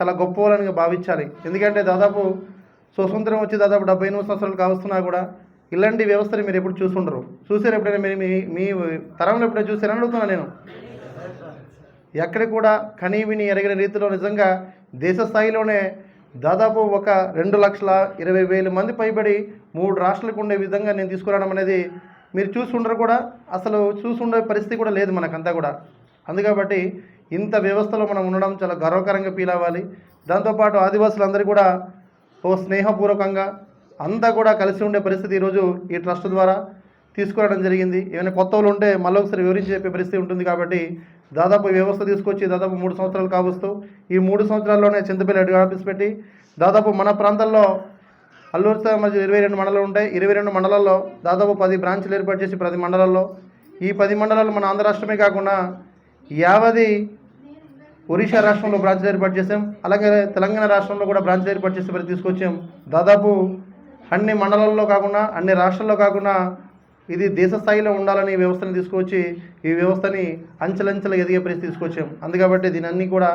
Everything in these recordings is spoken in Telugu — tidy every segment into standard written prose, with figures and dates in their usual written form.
చాలా గొప్ప వాళ్ళని భావించాలి. ఎందుకంటే దాదాపు స్వతంత్రం వచ్చి దాదాపు 78 సంవత్సరాలు కావస్తున్నా కూడా ఇలాంటి వ్యవస్థని మీరు ఎప్పుడు చూసుండరు. చూసారు ఎప్పుడైనా? మీరు మీ తరంలో ఎప్పుడైనా చూసారని అడుగుతున్నా నేను. ఎక్కడ కూడా కనీ విని ఎరగిన రీతిలో నిజంగా దేశ స్థాయిలోనే దాదాపు ఒక 2,20,000 మంది పైబడి 3 రాష్ట్రాలకు ఉండే విధంగా నేను తీసుకురావడం అనేది మీరు చూసుండరు కూడా. అసలు చూసుండే పరిస్థితి కూడా లేదు మనకంతా కూడా. అందుకబట్టి ఇంత వ్యవస్థలో మనం ఉండడం చాలా గర్వకరంగా ఫీల్ అవ్వాలి. దాంతోపాటు ఆదివాసులందరూ కూడా ఓ స్నేహపూర్వకంగా అంతా కూడా కలిసి ఉండే పరిస్థితి ఈరోజు ఈ ట్రస్ట్ ద్వారా తీసుకురావడం జరిగింది. ఏమైనా కొత్త వాళ్ళు ఉంటే మళ్ళీ ఒకసారి వివరించి చెప్పే పరిస్థితి ఉంటుంది. కాబట్టి దాదాపు ఈ వ్యవస్థ తీసుకొచ్చి దాదాపు 3 సంవత్సరాలు కావస్తూ ఈ 3 సంవత్సరాల్లోనే చింతపల్లి హెడ్ ఆఫీస్ పెట్టి దాదాపు మన ప్రాంతాల్లో అల్లూరు మధ్య 22 మండలాలు ఉంటాయి. 22 మండలాల్లో దాదాపు 10 బ్రాంచ్లు ఏర్పాటు చేసి 10 మండలాల్లో ఈ 10 మండలాలు మన ఆంధ్ర రాష్ట్రమే కాకుండా యావది ఒరిస్సా రాష్ట్రంలో బ్రాంచ్లు ఏర్పాటు చేసాం. అలాగే తెలంగాణ రాష్ట్రంలో కూడా బ్రాంచ్లు ఏర్పాటు చేసి మరి తీసుకొచ్చాం. దాదాపు అన్ని మండలాల్లో కాకుండా అన్ని రాష్ట్రాల్లో కాకుండా ఇది దేశ స్థాయిలో ఉండాలని ఈ వ్యవస్థని తీసుకొచ్చి ఈ వ్యవస్థని అంచెలంచెలు ఎదిగే పరిస్థితి తీసుకొచ్చాం. అందుకబట్టి దీని అన్నీ కూడా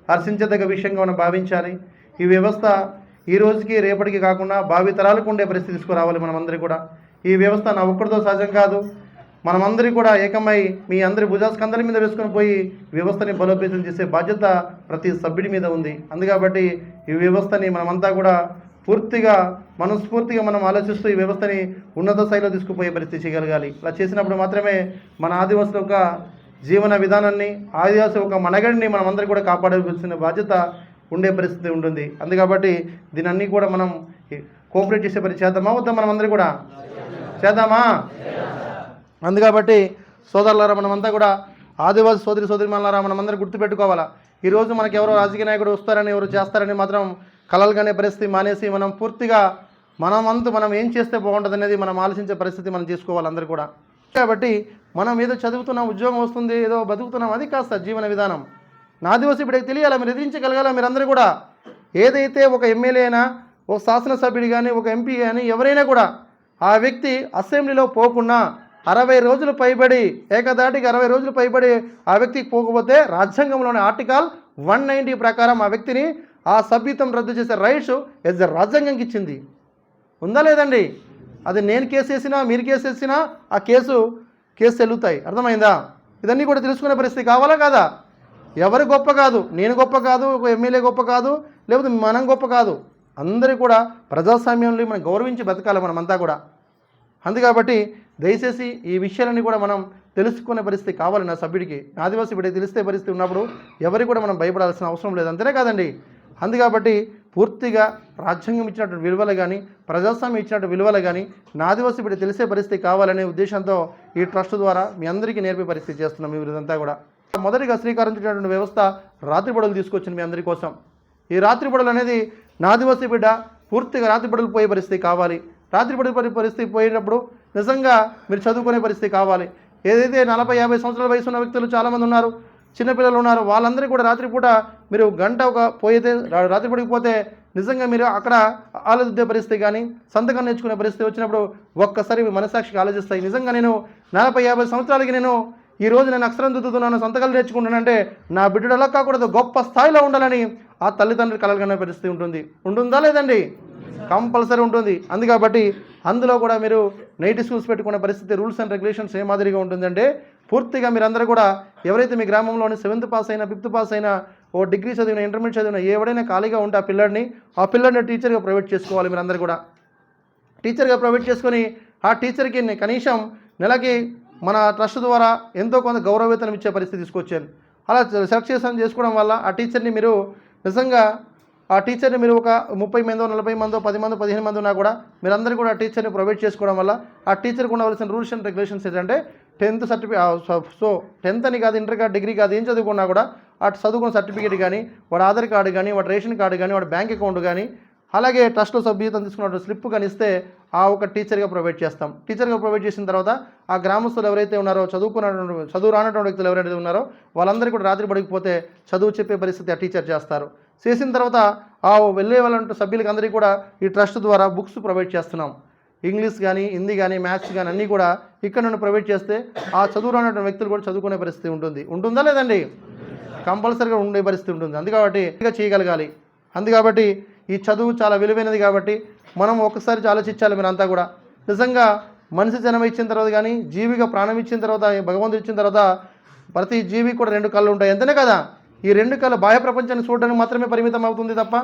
హర్షించదగ్గ విషయంగా మనం భావించాలి. ఈ వ్యవస్థ ఈ రోజుకి రేపటికి కాకుండా భావితరాలకు ఉండే పరిస్థితి తీసుకురావాలి మనమందరికీ కూడా. ఈ వ్యవస్థ నా ఒక్కడితో సహజం కాదు. మనమందరి కూడా ఏకమై మీ అందరి భుజస్కంధాల మీద వేసుకొని పోయి వ్యవస్థని బలోపేతం చేసే బాధ్యత ప్రతి సభ్యుడి మీద ఉంది. అందుకబట్టి ఈ వ్యవస్థని మనమంతా కూడా పూర్తిగా మనస్ఫూర్తిగా మనం ఆలోచిస్తూ ఈ వ్యవస్థని ఉన్నత స్థాయిలో తీసుకుపోయే పరిస్థితి చేయగలగాలి. అలా చేసినప్పుడు మాత్రమే మన ఆదివాసుల యొక్క జీవన విధానాన్ని ఆదివాసి ఒక మనగడిని మనమందరం కూడా కాపాడాల్సిన బాధ్యత ఉండే పరిస్థితి ఉంటుంది. అందుకబట్టి దీనన్నీ కూడా మనం కోఆపరేట్ చేసే పని చేద్దామా వద్దాం? మనమందరం కూడా చేద్దామా? అందుకబట్టి సోదరులారా, మనమంతా కూడా ఆదివాసి సోదరిమణులారా మనమందరం గుర్తుపెట్టుకోవాలా. ఈరోజు మనకి ఎవరో రాజకీయ నాయకుడు వస్తారని ఎవరు చేస్తారని మాత్రం కలలుగానే పరిస్థితి మానేసి మనం పూర్తిగా మనం ఏం చేస్తే బాగుంటుంది అనేది మనం ఆలోచించే పరిస్థితి మనం చేసుకోవాలి అందరూ కూడా. కాబట్టి మనం ఏదో చదువుతున్నాం, ఉద్యోగం వస్తుంది, ఏదో బతుకుతున్నాం, అది కాస్త జీవన విధానం. నా ఆదివాసి ఇప్పుడే తెలియాలా, మీరు ఎదిరించగలగాల. మీరందరూ కూడా ఏదైతే ఒక ఎమ్మెల్యే అయినా, ఒక శాసనసభ్యుడు కానీ, ఒక ఎంపీ కానీ ఎవరైనా కూడా ఆ వ్యక్తి అసెంబ్లీలో పోకుండా 60 రోజులు పైబడి ఏకదాటికి 60 రోజులు పైబడి ఆ వ్యక్తికి పోకపోతే రాజ్యాంగంలోని ఆర్టికల్ 190 ప్రకారం ఆ వ్యక్తిని ఆ సభ్యత్వం రద్దు చేసే రైట్స్ రాజ్యాంగంకి ఇచ్చింది. ఉందా లేదండి? అది నేను కేసు వేసినా మీరు కేసు వేసినా ఆ కేసు చెల్లుతాయి. అర్థమైందా? ఇదన్నీ కూడా తెలుసుకునే పరిస్థితి కావాలా కాదా? ఎవరు గొప్ప కాదు, నేను గొప్ప కాదు, ఒక ఎమ్మెల్యే గొప్ప కాదు, లేకపోతే మనం గొప్ప కాదు. అందరూ కూడా ప్రజాస్వామ్యంలో మనం గౌరవించి బతకాలి మనమంతా కూడా. అందుకబట్టి దయచేసి ఈ విషయాలన్నీ కూడా మనం తెలుసుకునే పరిస్థితి కావాలి నా సభ్యుడికి. ఆదివాసి బిడ్డ తెలిస్తే పరిస్థితి ఉన్నప్పుడు ఎవరికి కూడా మనం భయపడాల్సిన అవసరం లేదు. అంతేనే కాదండి. అందుకబట్టి పూర్తిగా రాజ్యాంగం ఇచ్చినటువంటి విలువలు కానీ, ప్రజాస్వామ్యం ఇచ్చినటువంటి విలువలు కానీ నా ఆదివాసి బిడ్డ తెలిసే పరిస్థితి కావాలనే ఉద్దేశంతో ఈ ట్రస్ట్ ద్వారా మీ అందరికీ నేర్పే పరిస్థితి చేస్తున్నాం. ఇదంతా కూడా మొదటిగా శ్రీకారం చుట్టినటువంటి వ్యవస్థ రాత్రి బడులు తీసుకొచ్చింది మీ అందరి కోసం. ఈ రాత్రి బడులు అనేది నా ఆదివాసి బిడ్డ పూర్తిగా రాత్రి బడులు పోయే పరిస్థితి కావాలి. రాత్రి బడులు పరిస్థితి పోయినప్పుడు నిజంగా మీరు చదువుకునే పరిస్థితి కావాలి. ఏదైతే 40-50 సంవత్సరాల వయసు ఉన్న వ్యక్తులు చాలామంది ఉన్నారు, చిన్నపిల్లలు ఉన్నారు, వాళ్ళందరూ కూడా రాత్రిపూట మీరు గంట పోయితే రాత్రిపూటకి పోతే నిజంగా మీరు అక్కడ ఆలోచించే పరిస్థితి కానీ, సంతకం నేర్చుకునే పరిస్థితి వచ్చినప్పుడు ఒక్కసారి మనసాక్షికి ఆలోచిస్తాయి. నిజంగా నేను 40-50 సంవత్సరాలకి ఈరోజు నేను అక్షరం దిద్దుతున్నాను, సంతకాలు నేర్చుకుంటానంటే నా బిడ్డడు అలా కాకూడదు, గొప్ప స్థాయిలో ఉండాలని ఆ తల్లిదండ్రులు కలగనే పరిస్థితి ఉంటుందా లేదండి? కంపల్సరీ ఉంటుంది. అందుకబట్టి అందులో కూడా మీరు నైట్ స్కూల్స్ పెట్టుకునే పరిస్థితి, రూల్స్ అండ్ రెగ్యులేషన్స్ ఏ మాదిరిగా ఉంటుందంటే పూర్తిగా మీరందరూ కూడా ఎవరైతే మీ గ్రామంలోని 7th పాస్ అయినా, 5th పాస్ అయినా, ఓ డిగ్రీ చదివిన, ఇంటర్మీడియట్ చదివిన ఎవడైనా ఖాళీగా ఉంటే ఆ పిల్లడిని టీచర్గా ప్రైవేట్ చేసుకోవాలి. మీరందరూ కూడా టీచర్గా ప్రైవేట్ చేసుకొని ఆ టీచర్కి కనీసం నెలకి మన ట్రస్ట్ ద్వారా ఎంతో కొంత గౌరవవేతనం ఇచ్చే పరిస్థితి తీసుకొచ్చాను. అలా సెలెక్ట్ చేసుకోవడం వల్ల ఆ టీచర్ని మీరు నిజంగా మీరు ఒక 30 మందో, 40 మందో, 10 మందో, 15 మంది ఉన్నా కూడా మీరందరూ కూడా టీచర్ని ప్రొవైడ్ చేసుకోవడం వల్ల ఆ టీచర్కి ఉండవలసిన రూల్స్ అండ్ రెగ్యులేషన్స్ ఏంటంటే 10th సర్టిఫికేట్, సో 10th అని కాదు, ఇంటర్ కాదు, డిగ్రీ కాదు, ఏం చదువుకున్నా కూడా ఆ చదువుకున్న సర్టిఫికేట్ కానీ, వాడు ఆధార్ కార్డు కానీ, వాడు రేషన్ కార్డు కానీ, వాడు బ్యాంక్ అకౌంట్ కానీ, అలాగే ట్రస్ట్లో సభ్యత్వం తీసుకున్న స్లిప్ కానీ ఇస్తే ఆ ఒక టీచర్గా ప్రొవైడ్ చేస్తాం. టీచర్గా ప్రొవైడ్ చేసిన తర్వాత ఆ గ్రామస్తులు ఎవరైతే ఉన్నారో, చదువు రానటువంటి వ్యక్తులు ఎవరైతే ఉన్నారో వాళ్ళందరికీ కూడా రాత్రి పడిపోతే చదువు చెప్పే పరిస్థితి ఆ టీచర్ చేస్తారు. చేసిన తర్వాత ఆ వెళ్ళే వాళ్ళంటే సభ్యులకి అందరికీ కూడా ఈ ట్రస్ట్ ద్వారా బుక్స్ ప్రొవైడ్ చేస్తున్నాం. ఇంగ్లీష్ కానీ, హిందీ కానీ, మ్యాథ్స్ కానీ అన్నీ కూడా ఇక్కడ నుండి ప్రొవైడ్ చేస్తే ఆ చదువు రానటువంటి వ్యక్తులు కూడా చదువుకునే పరిస్థితి ఉంటుందా లేదండి? కంపల్సరీగా ఉండే పరిస్థితి ఉంటుంది. అందుకబట్టి చేయగలగాలి. అందుకబట్టి ఈ చదువు చాలా విలువైనది కాబట్టి మనం ఒక్కసారి ఆలోచించాలి. మీరంతా కూడా నిజంగా మనిషి జన్మ ఇచ్చిన తర్వాత కానీ జీవిగా ప్రాణం ఇచ్చిన తర్వాత భగవంతుడు ఇచ్చిన తర్వాత ప్రతి జీవి కూడా 2 కళ్ళు ఉంటాయి, అంతేనే కదా. ఈ 2 కళ్ళు బాహ్య ప్రపంచాన్ని చూడడానికి మాత్రమే పరిమితం అవుతుంది తప్ప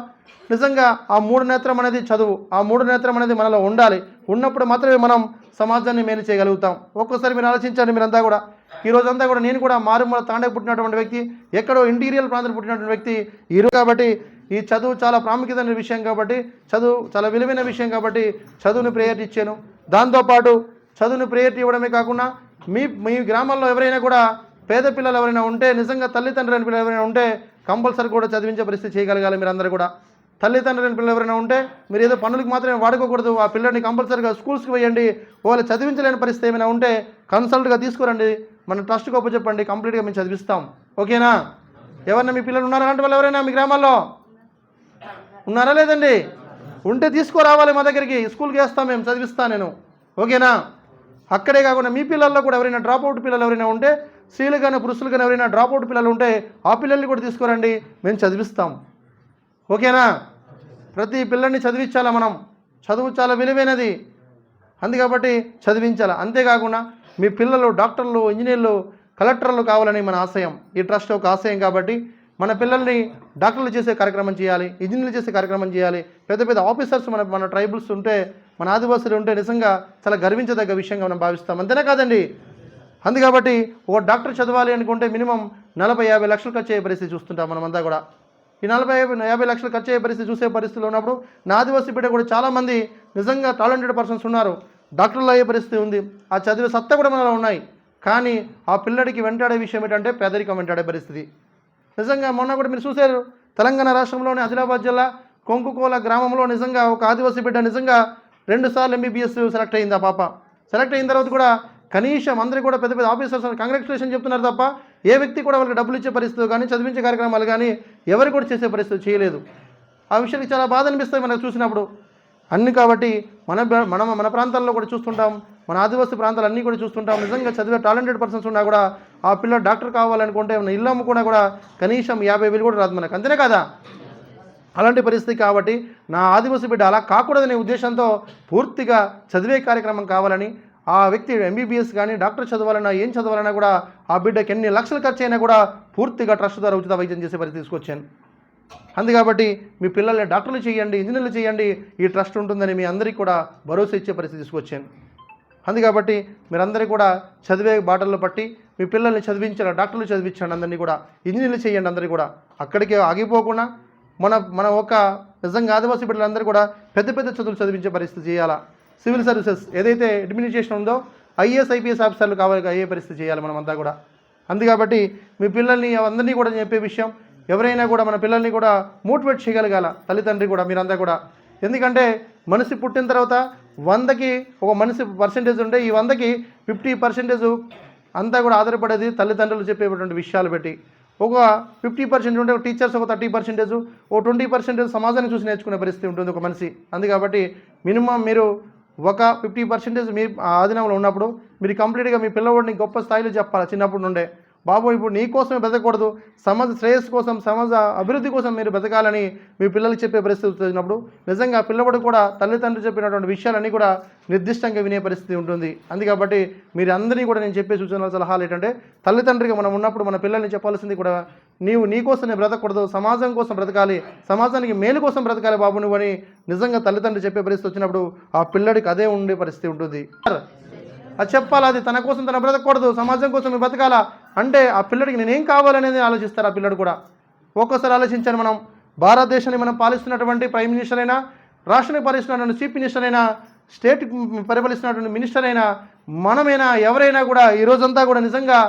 నిజంగా ఆ 3 నేత్రం అనేది చదువు, ఆ 3 నేత్రం అనేది మనలో ఉండాలి. ఉన్నప్పుడు మాత్రమే మనం సమాజాన్ని మేలు చేయగలుగుతాం. ఒక్కసారి మీరు ఆలోచించండి. మీరంతా కూడా ఈ రోజంతా కూడా నేను కూడా మారుమూల తాండకు పుట్టినటువంటి వ్యక్తి, ఎక్కడో ఇంటీరియర్ ప్రాంతంలో పుట్టినటువంటి వ్యక్తి ఈరోజు. కాబట్టి ఈ చదువు చాలా ప్రాముఖ్యమైన విషయం కాబట్టి, చదువు చాలా విలువైన విషయం కాబట్టి చదువుని ప్రయారిటీ ఇచ్చాను. దాంతోపాటు చదువుని ప్రయారిటీ ఇవ్వడమే కాకుండా మీ గ్రామాల్లో ఎవరైనా కూడా పేద పిల్లలు ఎవరైనా ఉంటే, నిజంగా తల్లిదండ్రులైన పిల్లలు ఎవరైనా ఉంటే కంపల్సరీ కూడా చదివించే పరిస్థితి చేయగలగాలి. మీరందరూ కూడా తల్లిదండ్రులైన పిల్లలు ఎవరైనా ఉంటే మీరు ఏదో పనులకు మాత్రమే వాడుకోకూడదు. ఆ పిల్లల్ని కంపల్సరీగా స్కూల్స్కి వేయండి. వాళ్ళు చదివించలేని పరిస్థితి ఏమైనా ఉంటే కన్సల్ట్గా తీసుకురండి, మన ట్రస్ట్కి ఒప్పచెప్పండి, కంప్లీట్గా మేము చదివిస్తాం. ఓకేనా? ఎవరైనా మీ పిల్లలు ఉన్నారా? అలాంటి వాళ్ళు ఎవరైనా మీ గ్రామాల్లో ఉన్నారా? లేదండి. ఉంటే తీసుకురావాలి మా దగ్గరికి, స్కూల్కి వేస్తాం, మేము చదివిస్తాను నేను. ఓకేనా? అక్కడే కాకుండా మీ పిల్లల్లో కూడా ఎవరైనా డ్రాప్అవుట్ పిల్లలు ఎవరైనా ఉంటే, స్త్రీలు కానీ పురుషులు కానీ ఎవరైనా డ్రాప్అవుట్ పిల్లలు ఉంటే ఆ పిల్లల్ని కూడా తీసుకురండి, మేము చదివిస్తాం. ఓకేనా? ప్రతి పిల్లల్ని చదివించాలా మనం. చదువు చాలా విలువైనది, అందుకబట్టి చదివించాలి. అంతేకాకుండా మీ పిల్లలు డాక్టర్లు, ఇంజనీర్లు, కలెక్టర్లు కావాలని మన ఆశయం. ఈ ట్రస్ట్ ఒక ఆశయం కాబట్టి మన పిల్లల్ని డాక్టర్లు చేసే కార్యక్రమం చేయాలి, ఇంజనీర్లు చేసే కార్యక్రమం చేయాలి. పెద్ద పెద్ద ఆఫీసర్స్ మన ట్రైబల్స్ ఉంటే, మన ఆదివాసులు ఉంటే నిజంగా చాలా గర్వించదగ్గ విషయంగా మనం భావిస్తాం. అంతేనా కాదండి? అందుకబట్టి ఒక డాక్టర్ చదవాలి అనుకుంటే మినిమం 40-50 లక్షలు ఖర్చు అయ్యే పరిస్థితి చూస్తుంటాం మనమంతా కూడా. ఈ 40-50 లక్షలు ఖర్చు అయ్యే పరిస్థితి చూసే పరిస్థితిలో ఉన్నప్పుడు నా ఆదివాసీ బిడ్డ కూడా చాలామంది నిజంగా టాలెంటెడ్ పర్సన్స్ ఉన్నారు, డాక్టర్లు అయ్యే పరిస్థితి ఉంది. ఆ చదివే సత్తా కూడా మనలో ఉన్నాయి. కానీ ఆ పిల్లడికి వెంటాడే విషయం ఏంటంటే పేదరికం వెంటాడే పరిస్థితి. నిజంగా మొన్న కూడా మీరు చూశారు, తెలంగాణ రాష్ట్రంలోని ఆదిలాబాద్ జిల్లా కొంకుకోల గ్రామంలో నిజంగా ఒక ఆదివాసీ బిడ్డ నిజంగా 2 సార్లు ఎంబీబీఎస్ సెలెక్ట్ అయింది. ఆ పాప సెలెక్ట్ అయిన తర్వాత కూడా కనీసం అందరూ కూడా పెద్ద పెద్ద ఆఫీసర్స్ కంగ్రాచులేషన్ చెప్తున్నారు తప్ప ఏ వ్యక్తి కూడా వాళ్ళకి డబ్బులు ఇచ్చే పరిస్థితి కానీ చదివించే కార్యక్రమాలు కానీ ఎవరు కూడా చేసే పరిస్థితి చేయలేదు. ఆ విషయానికి చాలా బాధ అనిపిస్తాయి మనకు చూసినప్పుడు అన్ని. కాబట్టి మన ప్రాంతాల్లో కూడా చూస్తుంటాం, మన ఆదివాసీ ప్రాంతాలు అన్నీ కూడా చూస్తుంటాం. నిజంగా చదివే టాలెంటెడ్ పర్సన్స్ ఉన్నా కూడా ఆ పిల్ల డాక్టర్ కావాలనుకుంటే ఇల్లు అమ్ముకున్నా కూడా కనీసం 50,000 కూడా రాదు మనకు, అంతేనే కదా? అలాంటి పరిస్థితి. కాబట్టి నా ఆదివాసీ బిడ్డ అలా కాకూడదనే ఉద్దేశంతో పూర్తిగా చదివే కార్యక్రమం కావాలని, ఆ వ్యక్తి ఎంబీబీఎస్ కానీ డాక్టర్ చదవాలన్నా ఏం చదవాలన్నా కూడా ఆ బిడ్డకి ఎన్ని లక్షలు ఖర్చు అయినా కూడా పూర్తిగా ట్రస్ట్ ద్వారా ఉచిత వైద్యం చేసే పరిస్థితి తీసుకొచ్చాను. అందుకబట్టి మీ పిల్లల్ని డాక్టర్లు చేయండి, ఇంజనీర్లు చేయండి, ఈ ట్రస్ట్ ఉంటుందని మీ అందరికీ కూడా భరోసా ఇచ్చే పరిస్థితి తీసుకొచ్చాను. అందుకబట్టి మీరందరూ కూడా చదివే బాటల్లో పట్టి మీ పిల్లల్ని చదివించాలి, డాక్టర్లు చదివించండి, అందరినీ కూడా ఇంజనీర్లు చేయండి. అందరికీ కూడా అక్కడికి ఆగిపోకుండా మన ఒక నిజంగా ఆదివాసీ బిడ్డలందరూ కూడా పెద్ద పెద్ద చదువులు చదివించే పరిస్థితి చేయాలా. సివిల్ సర్వీసెస్ ఏదైతే అడ్మినిస్ట్రేషన్ ఉందో ఐఏఎస్ ఐపీఎస్ ఆఫీసర్లు కావాలి, అయ్యే పరిస్థితి చేయాలి మనమంతా కూడా. అందుకబట్టి మీ పిల్లల్ని అందరినీ కూడా చెప్పే విషయం, ఎవరైనా కూడా మన పిల్లల్ని కూడా మోటివేట్ చేయగలగాల తల్లిదండ్రి కూడా మీరంతా కూడా. ఎందుకంటే మనిషి పుట్టిన తర్వాత 100కి ఒక మనిషి పర్సెంటేజ్ ఉంటే ఈ 100కి 50% అంతా కూడా ఆధారపడేది తల్లిదండ్రులు చెప్పేటువంటి విషయాలు పెట్టి. ఒక 50% ఉంటే టీచర్స్ ఒక 30%, ఓ 20% సమాజాన్ని చూసి నేర్చుకునే పరిస్థితి ఉంటుంది ఒక మనిషి. అందుకబట్టి మినిమం మీరు ఒక 50% మీ ఆధీనంలో ఉన్నప్పుడు మీరు కంప్లీట్గా మీ పిల్లవాడిని గొప్ప స్థాయిలో చెప్పాలి చిన్నప్పటి నుండే. బాబు ఇప్పుడు నీ కోసమే బతకూడదు, సమాజ శ్రేయస్సు కోసం, సమాజ అభివృద్ధి కోసం మీరు బతకాలని మీ పిల్లలకి చెప్పే పరిస్థితి వచ్చినప్పుడు నిజంగా పిల్లవాడు కూడా తల్లిదండ్రులు చెప్పినటువంటి విషయాలన్నీ కూడా నిర్దిష్టంగా వినే పరిస్థితి ఉంటుంది. అందుకబట్టి మీరు అందరినీ కూడా నేను చెప్పే సూచనల సలహాలు ఏంటంటే, తల్లిదండ్రిగా మనం ఉన్నప్పుడు మన పిల్లల్ని చెప్పాల్సింది కూడా నీ కోసం నేను బ్రతకూడదు, సమాజం కోసం బ్రతకాలి, సమాజానికి మేలు కోసం బ్రతకాలి బాబు నువ్వు అని నిజంగా తల్లిదండ్రులు చెప్పే పరిస్థితి వచ్చినప్పుడు ఆ పిల్లడికి అదే ఉండే పరిస్థితి ఉంటుంది. అది చెప్పాలి, అది తన కోసం తన బ్రతకూడదు, సమాజం కోసం బ్రతకాలా అంటే ఆ పిల్లడికి నేనేం కావాలనేది ఆలోచిస్తారు ఆ పిల్లడు కూడా. ఒక్కోసారి ఆలోచించాను, మనం భారతదేశాన్ని మనం పాలిస్తున్నటువంటి ప్రైమ్ మినిస్టర్ అయినా, రాష్ట్రాన్ని పాలిస్తున్నటువంటి చీఫ్ మినిస్టర్ అయినా, స్టేట్ పరిపాలిస్తున్నటువంటి మినిస్టర్ అయినా, మనమైనా ఎవరైనా కూడా ఈరోజంతా కూడా నిజంగా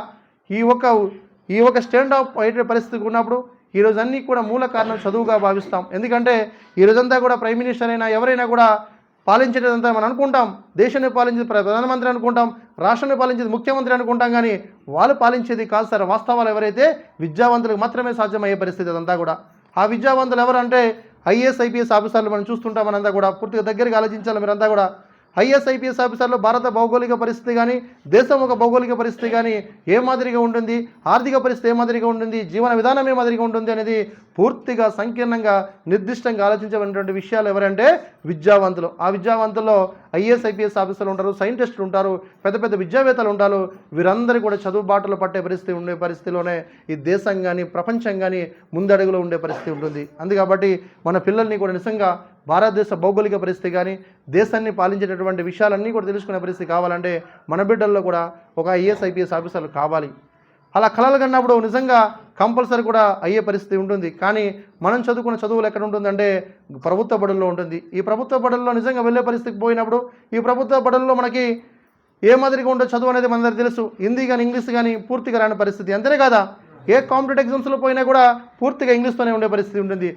ఈ ఒక స్టాండ్ ఆఫ్ అయ్యే పరిస్థితి ఉన్నప్పుడు ఈరోజు అన్నీ కూడా మూల కారణం చదువుగా భావిస్తాం. ఎందుకంటే ఈరోజంతా కూడా ప్రైమ్ మినిస్టర్ అయినా ఎవరైనా కూడా పాలించేదంతా మనం అనుకుంటాం, దేశాన్ని పాలించేది ప్రధానమంత్రి అనుకుంటాం, రాష్ట్రాన్ని పాలించేది ముఖ్యమంత్రి అనుకుంటాం. కానీ వాళ్ళు పాలించేది కాదు సార్. వాస్తవాలు ఎవరైతే విద్యావంతులకు మాత్రమే సాధ్యమయ్యే పరిస్థితి అదంతా కూడా. ఆ విద్యావంతులు ఎవరంటే ఐఏఎస్ ఐపీఎస్ ఆఫీసర్లు మనం చూస్తుంటాం. మనంతా కూడా పూర్తిగా దగ్గరికి ఆలోచించాలి మీరంతా కూడా. ఐఏఎస్ ఐపీఎస్ ఆఫీసర్లు భారత భౌగోళిక పరిస్థితి కానీ, దేశం ఒక భౌగోళిక పరిస్థితి కానీ ఏ మాదిరిగా ఉంటుంది, ఆర్థిక పరిస్థితి ఏ మాదిరిగా ఉంటుంది, జీవన విధానం ఏ మాదిరిగా ఉంటుంది అనేది పూర్తిగా సంకీర్ణంగా నిర్దిష్టంగా ఆలోచించబడినటువంటి విషయాలు ఎవరంటే విద్యావంతులు. ఆ విద్యావంతుల్లో ఐఏఎస్ ఐపీఎస్ ఆఫీసర్లు ఉంటారు, సైంటిస్టులు ఉంటారు, పెద్ద పెద్ద విద్యావేత్తలు ఉంటారు. వీరందరూ కూడా చదువు బాటలు పట్టే పరిస్థితి ఉండే పరిస్థితిలోనే ఈ దేశం కానీ ప్రపంచం కానీ ముందడుగులో ఉండే పరిస్థితి ఉంటుంది. అందుకబట్టి మన పిల్లల్ని కూడా నిజంగా భారతదేశ భౌగోళిక పరిస్థితి కానీ దేశాన్ని పాలించేటటువంటి విషయాలన్నీ కూడా తెలుసుకునే పరిస్థితి కావాలంటే మన బిడ్డల్లో కూడా ఒక ఐఏఎస్ ఐపీఎస్ ఆఫీసర్లు కావాలి. అలా కలలు కన్నప్పుడు నిజంగా కంపల్సరీ కూడా అయ్యే పరిస్థితి ఉంటుంది. కానీ మనం చదువుకున్న చదువులు ఎక్కడ ఉంటుందంటే ప్రభుత్వ బడుల్లో ఉంటుంది. ఈ ప్రభుత్వ బడుల్లో నిజంగా వెళ్ళే పరిస్థితికి పోయినప్పుడు ఈ ప్రభుత్వ బడుల్లో మనకి ఏ మాదిరిగా ఉండే చదువు అనేది మనందరికీ తెలుసు. హిందీ కానీ ఇంగ్లీష్ కానీ పూర్తిగా రాని పరిస్థితి. అంతేనే కదా, ఏ కాంపిటేటివ్ ఎగ్జామ్స్లో పోయినా కూడా పూర్తిగా ఇంగ్లీష్తోనే ఉండే పరిస్థితి ఉంటుంది.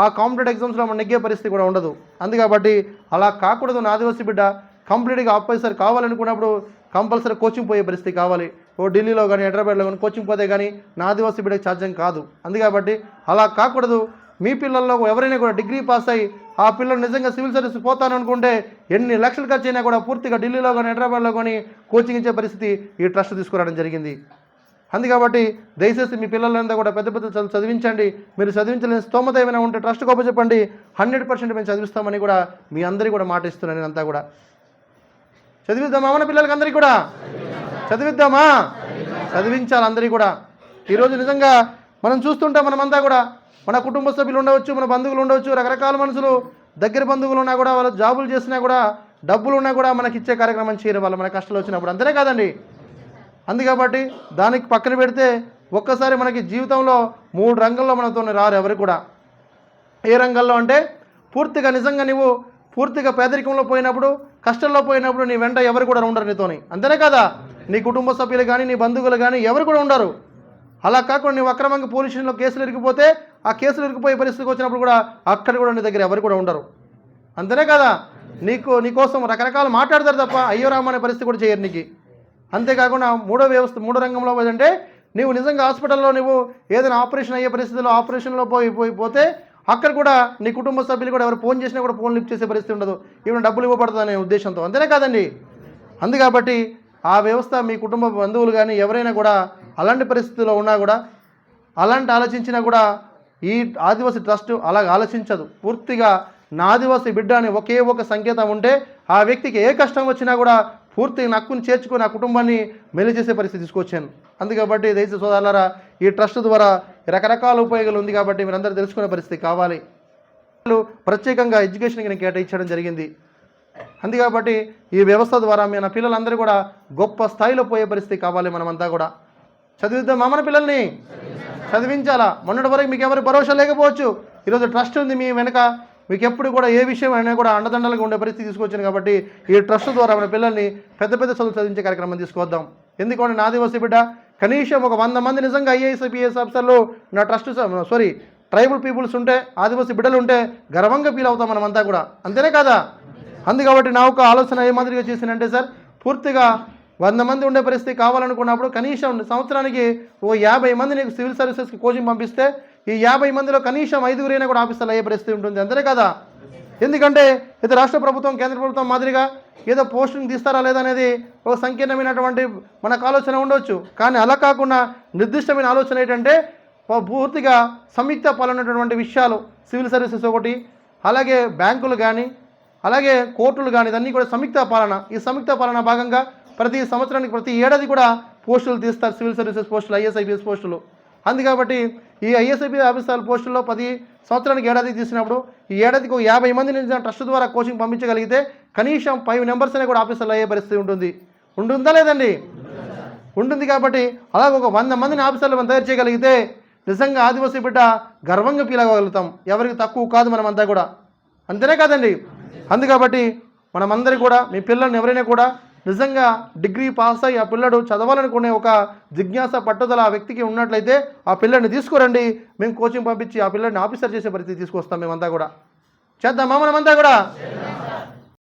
ఆ కాంపిటేటివ్ ఎగ్జామ్స్లో మనం నెగ్గే పరిస్థితి కూడా ఉండదు. అందుకబట్టి అలా కాకూడదు. నా ఆదివాసీ బిడ్డ కంప్లీట్గా ఆఫీసర్ కావాలనుకున్నప్పుడు కంపల్సరీ కోచింగ్ పోయే పరిస్థితి కావాలి. ఓ ఢిల్లీలో కానీ హైదరాబాద్లో కానీ కోచింగ్ పోతే కానీ నా ఆదివాసీ బిడ్డకి సాధ్యం కాదు. అందుకబట్టి అలా కాకూడదు. మీ పిల్లల్లో ఎవరైనా కూడా డిగ్రీ పాస్ అయ్యి ఆ పిల్లలు నిజంగా సివిల్ సర్వీస్ పోతాను అనుకుంటే ఎన్ని లక్షలు ఖర్చు అయినా కూడా పూర్తిగా ఢిల్లీలో కానీ హైదరాబాద్లో కానీ కోచింగ్ ఇచ్చే పరిస్థితి ఈ ట్రస్ట్ తీసుకురావడం జరిగింది. అందుకబట్టి దయచేసి మీ పిల్లలంతా కూడా పెద్ద పెద్ద చదివించండి. మీరు చదివించలేని స్తోమత ఏమైనా ఉంటే ట్రస్ట్ గొప్ప చెప్పండి, 100% మేము చదివిస్తామని కూడా మీ అందరికీ కూడా మాట ఇస్తున్నాను. నేనంతా కూడా చదివిద్దామా మన పిల్లలకి అందరికీ కూడా చదివిద్దామా, చదివించాలి అందరికీ కూడా. ఈరోజు నిజంగా మనం చూస్తుంటాం, మనమంతా కూడా మన కుటుంబ సభ్యులు ఉండవచ్చు, మన బంధువులు ఉండవచ్చు, రకరకాల మనుషులు దగ్గర బంధువులు ఉన్నా కూడా వాళ్ళు జాబులు చేసినా కూడా డబ్బులు ఉన్నా కూడా మనకి ఇచ్చే కార్యక్రమం చేయరు వాళ్ళు మన కష్టాలు వచ్చినప్పుడు. అంతేనే కాదండి. అందుకబట్టి దానికి పక్కన పెడితే ఒక్కసారి మనకి జీవితంలో 3 రంగాల్లో మనతో రారు ఎవరు కూడా. ఏ రంగంలో అంటే పూర్తిగా నిజంగా నువ్వు పూర్తిగా పేదరికంలో పోయినప్పుడు, కష్టంలో పోయినప్పుడు నీ వెంట ఎవరు కూడా ఉండరు నీతోని. అంతేనే కదా, నీ కుటుంబ సభ్యులు కానీ నీ బంధువులు కానీ ఎవరు కూడా ఉండరు. అలా కాకుండా నువ్వు అక్రమంగా పోలీస్ స్టేషన్లో కేసులు ఇరికిపోతే ఆ కేసులు ఇరికిపోయే పరిస్థితికి వచ్చినప్పుడు కూడా అక్కడ కూడా నీ దగ్గర ఎవరు కూడా ఉండరు. అంతేనే కదా, నీకోసం రకరకాలు మాట్లాడతారు తప్ప అయ్యో రామ అనే పరిస్థితి కూడా చేయరు నీకు. అంతేకాకుండా మూడో రంగంలో పోయిందంటే నువ్వు నిజంగా హాస్పిటల్లో నువ్వు ఏదైనా ఆపరేషన్ అయ్యే పరిస్థితిలో ఆపరేషన్లో పోతే అక్కడ కూడా నీ కుటుంబ సభ్యులు కూడా ఎవరు ఫోన్ చేసినా కూడా ఫోన్ లిఫ్ట్ చేసే పరిస్థితి ఉండదు. ఈవెన్ డబ్బులు ఇవ్వబడుతుంది అనే ఉద్దేశంతో. అంతేనే కాదండి. అందుకబట్టి ఆ వ్యవస్థ మీ కుటుంబ బంధువులు కానీ ఎవరైనా కూడా అలాంటి పరిస్థితుల్లో ఉన్నా కూడా అలాంటి ఆలోచించినా కూడా ఈ ఆదివాసీ ట్రస్ట్ అలా ఆలోచించదు. పూర్తిగా నా ఆదివాసీ బిడ్డ అని ఒకే ఒక సంకేతం ఉంటే ఆ వ్యక్తికి ఏ కష్టం వచ్చినా కూడా పూర్తిగా నక్కుని చేర్చుకొని ఆ కుటుంబాన్ని మెలి చేసే పరిస్థితి తీసుకొచ్చాను. అందుకబట్టి దయచేసి సోదరులారా, ఈ ట్రస్ట్ ద్వారా రకరకాల ఉపయోగాలు ఉంది కాబట్టి మీరందరూ తెలుసుకునే పరిస్థితి కావాలి. ప్రత్యేకంగా ఎడ్యుకేషన్కి నేను కేటాయించడం జరిగింది. అందుకబట్టి ఈ వ్యవస్థ ద్వారా మన పిల్లలందరూ కూడా గొప్ప స్థాయిలో పోయే పరిస్థితి కావాలి. మనమంతా కూడా చదివిద్దాం మన పిల్లల్ని, చదివించాలా. మొన్నటి వరకు మీకు ఎవరి భరోసా లేకపోవచ్చు, ఈరోజు ట్రస్ట్ ఉంది మీ వెనక. మీకు ఎప్పుడు కూడా ఏ విషయం అయినా కూడా అండదండలుగా ఉండే పరిస్థితి తీసుకొచ్చాను. కాబట్టి ఈ ట్రస్ట్ ద్వారా మన పిల్లల్ని పెద్ద పెద్ద చదువులు చదివించే కార్యక్రమం తీసుకొద్దాం. ఎందుకంటే నా ఆదివాసీ బిడ్డ కనీసం ఒక 100 మంది నిజంగా ఐఏఎస్ ఐపీఎస్ ఆఫీసర్లు నా ట్రస్ట్ ట్రైబల్ పీపుల్స్ ఉంటే, ఆదివాసీ బిడ్డలు ఉంటే గర్వంగా ఫీల్ అవుతాం మనమంతా కూడా. అంతేనే కదా. అందుకబట్టి నా ఒక ఆలోచన ఏ మాదిరిగా చేసినంటే సార్, పూర్తిగా 100 మంది ఉండే పరిస్థితి కావాలనుకున్నప్పుడు కనీసం సంవత్సరానికి ఓ 50 మంది నీకు సివిల్ సర్వీసెస్కి కోచింగ్ పంపిస్తే ఈ 50 మందిలో కనీసం 5గురైనా కూడా ఆఫీసర్లు అయ్యే పరిస్థితి ఉంటుంది. అంతేనే కదా. ఎందుకంటే ఇది రాష్ట్ర ప్రభుత్వం కేంద్ర ప్రభుత్వం మాదిరిగా ఏదో పోస్టింగ్ తీస్తారా లేదా అనేది ఒక సంకీర్ణమైనటువంటి మనకు ఆలోచన ఉండవచ్చు. కానీ అలా కాకుండా నిర్దిష్టమైన ఆలోచన ఏంటంటే పూర్తిగా సంయుక్త పాలనటువంటి విషయాలు, సివిల్ సర్వీసెస్ ఒకటి, అలాగే బ్యాంకులు కానీ అలాగే కోర్టులు కానీ ఇదన్నీ కూడా సంయుక్త పాలన. ఈ సంయుక్త పాలన భాగంగా ప్రతి సంవత్సరానికి ప్రతి ఏడాది కూడా పోస్టులు తీస్తారు, సివిల్ సర్వీసెస్ పోస్టులు, ఐఏఎస్ ఐపీఎస్ పోస్టులు. అందుకబట్టి ఈ ఐఏఎస్ ఐపీఎస్ ఆఫీసర్ పోస్టుల్లో 10 సంవత్సరానికి ఏడాదికి తీసినప్పుడు ఈ ఏడాదికి 50 మందిని ట్రస్ట్ ద్వారా కోచింగ్ పంపించగలిగితే కనీసం 5 మెంబర్స్ అనే కూడా ఆఫీసర్లు అయ్యే పరిస్థితి ఉంటుందా లేదండి? ఉంటుంది. కాబట్టి అలాగ ఒక 100 మందిని ఆఫీసర్లు మనం తయారు చేయగలిగితే నిజంగా ఆదివాసీ బిడ్డ గర్వంగా ఫీల్ అవ్వగలుగుతాం. ఎవరికి తక్కువ కాదు మనమంతా కూడా. అంతేనే కాదండి. అందుకబట్టి మనమందరి కూడా మీ పిల్లల్ని ఎవరైనా కూడా నిజంగా డిగ్రీ పాస్ అయ్యి ఆ పిల్లడు చదవాలనుకునే ఒక జిజ్ఞాస పట్టుదల ఆ వ్యక్తికి ఉన్నట్లయితే ఆ పిల్లడిని తీసుకురండి. మేము కోచింగ్ పంపించి ఆ పిల్లడిని ఆఫీసర్ చేసే పరిస్థితి తీసుకొస్తాం. మేమంతా కూడా చేద్దామా మనమంతా కూడా.